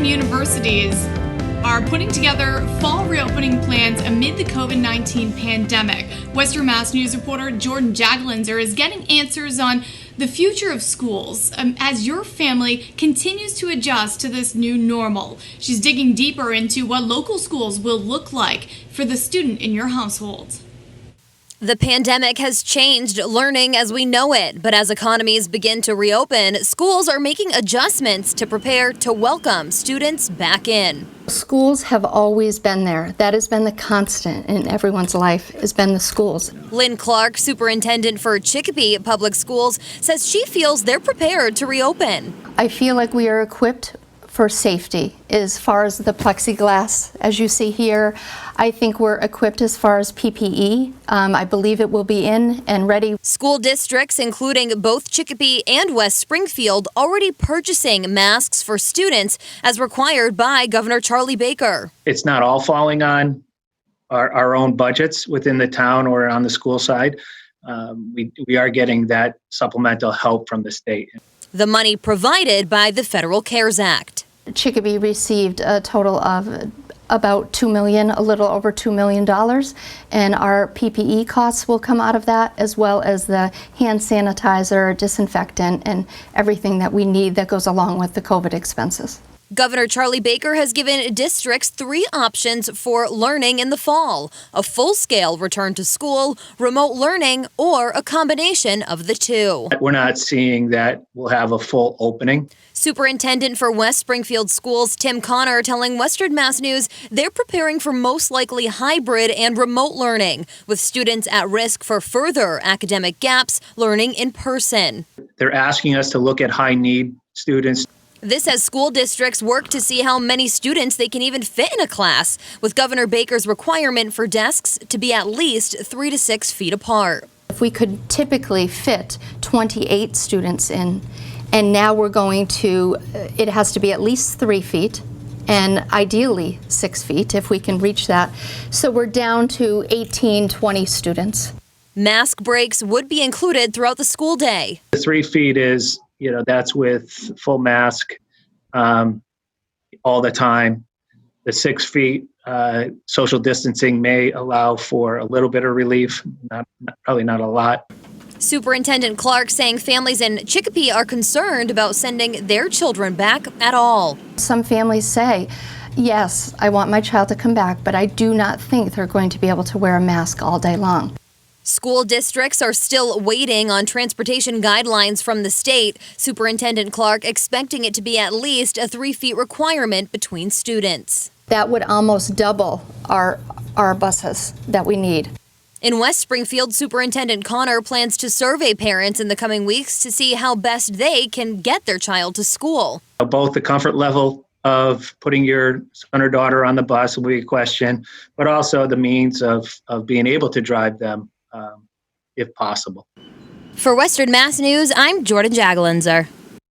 and universities are putting together fall reopening plans amid the COVID-19 pandemic. Western Mass News reporter Jordan Jaglinzer is getting answers on the future of schools as your family continues to adjust to this new normal. She's digging deeper into what local schools will look like for the student in your household. The pandemic has changed learning as we know it, but as economies begin to reopen, schools are making adjustments to prepare to welcome students back in. Schools have always been there. That has been the constant in everyone's life, has been the schools. Lynn Clark, superintendent for Chicopee Public Schools, says she feels they're prepared to reopen. I feel like we are equipped for safety as far as the plexiglass, as you see here. I think we're equipped as far as PPE. I believe it will be in and ready. School districts, including both Chicopee and West Springfield, already purchasing masks for students as required by Governor Charlie Baker. It's not all falling on our own budgets within the town or on the school side. We are getting that supplemental help from the state. The money provided by the Federal CARES Act. Chicopee received a total of about $2 million, a little over $2 million, and our PPE costs will come out of that, as well as the hand sanitizer, disinfectant, and everything that we need that goes along with the COVID expenses. Governor Charlie Baker has given districts 3 options for learning in the fall: a full-scale return to school, remote learning, or a combination of the two. We're not seeing that we'll have a full opening. Superintendent for West Springfield Schools, Tim Connor, telling Western Mass News they're preparing for most likely hybrid and remote learning, with students at risk for further academic gaps learning in person. They're asking us to look at high-need students. This as school districts work to see how many students they can even fit in a class, with Governor Baker's requirement for desks to be at least 3 to 6 feet apart. If we could typically fit 28 students in, and now we're going to, it has to be at least 3 feet, and ideally 6 feet if we can reach that. So we're down to 18, 20 students. Mask breaks would be included throughout the school day. The 3 feet is, that's with full mask all the time. The 6 feet, social distancing may allow for a little bit of relief, probably not a lot. Superintendent Clark saying families in Chicopee are concerned about sending their children back at all. Some families say, yes, I want my child to come back, but I do not think they're going to be able to wear a mask all day long. School districts are still waiting on transportation guidelines from the state. Superintendent Clark expecting it to be at least a 3 feet requirement between students. That would almost double our buses that we need. In West Springfield, Superintendent Connor plans to survey parents in the coming weeks to see how best they can get their child to school. Both the comfort level of putting your son or daughter on the bus will be a question, but also the means of being able to drive them if possible. For Western Mass News, I'm Jordan Jaglinzer.